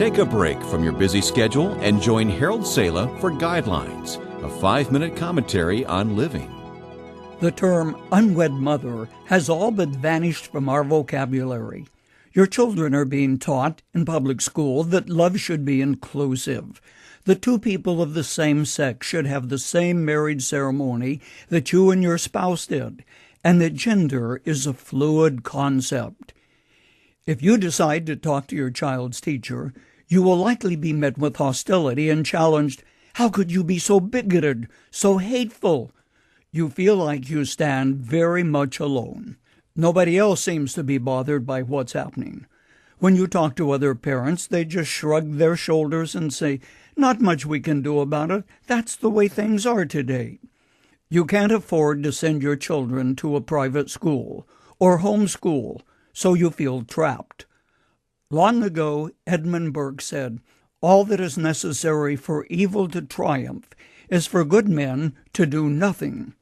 Take a break from your busy schedule and join Harold Sala for Guidelines, a 5-minute commentary on living. The term unwed mother has all but vanished from our vocabulary. Your children are being taught in public school that love should be inclusive. The two people of the same sex should have the same marriage ceremony that you and your spouse did, and that gender is a fluid concept. If you decide to talk to your child's teacher, you will likely be met with hostility and challenged, "How could you be so bigoted, so hateful?" You feel like you stand very much alone. Nobody else seems to be bothered by what's happening. When you talk to other parents, they just shrug their shoulders and say, "Not much we can do about it. That's the way things are today." You can't afford to send your children to a private school or homeschool, so you feel trapped. Long ago, Edmund Burke said, "All that is necessary for evil to triumph is for good men to do nothing."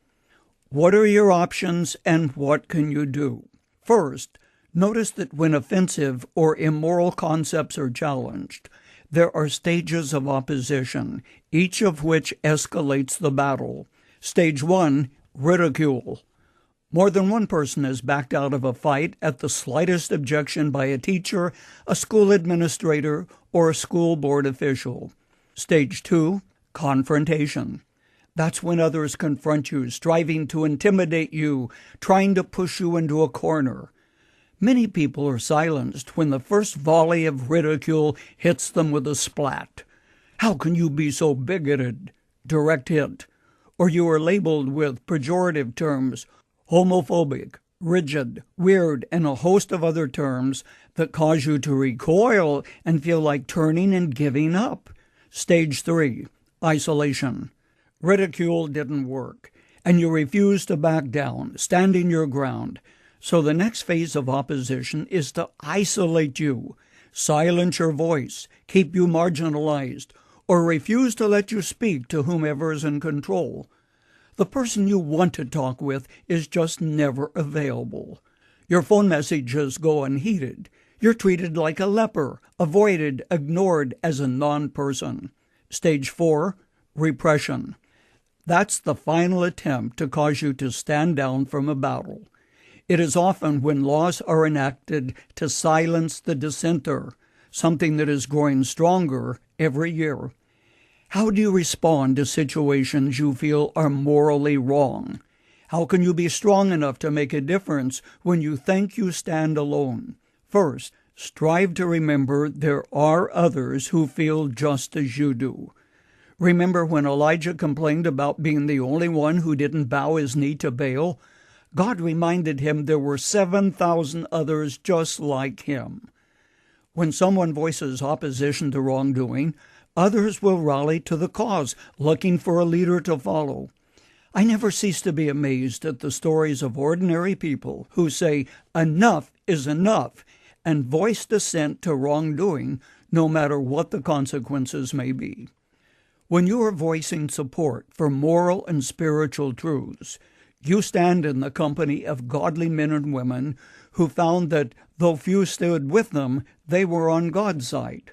What are your options and what can you do? First, notice that when offensive or immoral concepts are challenged, there are stages of opposition, each of which escalates the battle. Stage 1, ridicule. More than one person has backed out of a fight at the slightest objection by a teacher, a school administrator, or a school board official. Stage 2, confrontation. That's when others confront you, striving to intimidate you, trying to push you into a corner. Many people are silenced when the first volley of ridicule hits them with a splat. "How can you be so bigoted?" Direct hit. Or you are labeled with pejorative terms, homophobic, rigid, weird, and a host of other terms that cause you to recoil and feel like turning and giving up. Stage 3, isolation. Ridicule didn't work, and you refuse to back down, standing your ground. So the next phase of opposition is to isolate you, silence your voice, keep you marginalized, or refuse to let you speak to whomever is in control. The person you want to talk with is just never available. Your phone messages go unheeded. You're treated like a leper, avoided, ignored as a non-person. Stage 4, repression. That's the final attempt to cause you to stand down from a battle. It is often when laws are enacted to silence the dissenter, something that is growing stronger every year. How do you respond to situations you feel are morally wrong? How can you be strong enough to make a difference when you think you stand alone? First, strive to remember there are others who feel just as you do. Remember when Elijah complained about being the only one who didn't bow his knee to Baal? God reminded him there were 7,000 others just like him. When someone voices opposition to wrongdoing, others will rally to the cause, looking for a leader to follow. I never cease to be amazed at the stories of ordinary people who say, "Enough is enough," and voice dissent to wrongdoing, no matter what the consequences may be. When you are voicing support for moral and spiritual truths, you stand in the company of godly men and women who found that, though few stood with them, they were on God's side.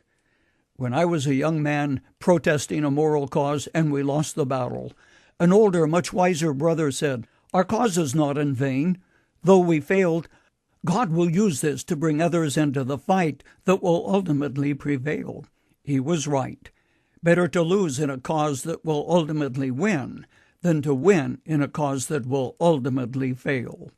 When I was a young man protesting a moral cause and we lost the battle, an older, much wiser brother said, "Our cause is not in vain. Though we failed, God will use this to bring others into the fight that will ultimately prevail." He was right. Better to lose in a cause that will ultimately win than to win in a cause that will ultimately fail.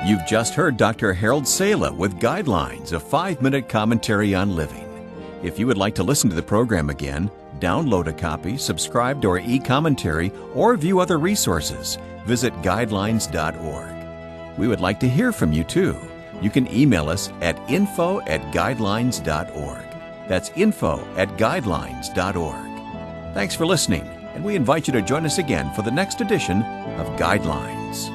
You've just heard Dr. Harold Sala with Guidelines, a 5-minute commentary on living. If you would like to listen to the program again, download a copy, subscribe to our e-commentary, or view other resources, visit guidelines.org. We would like to hear from you too. You can email us at info@guidelines.org. That's info@guidelines.org. Thanks for listening, and we invite you to join us again for the next edition of Guidelines.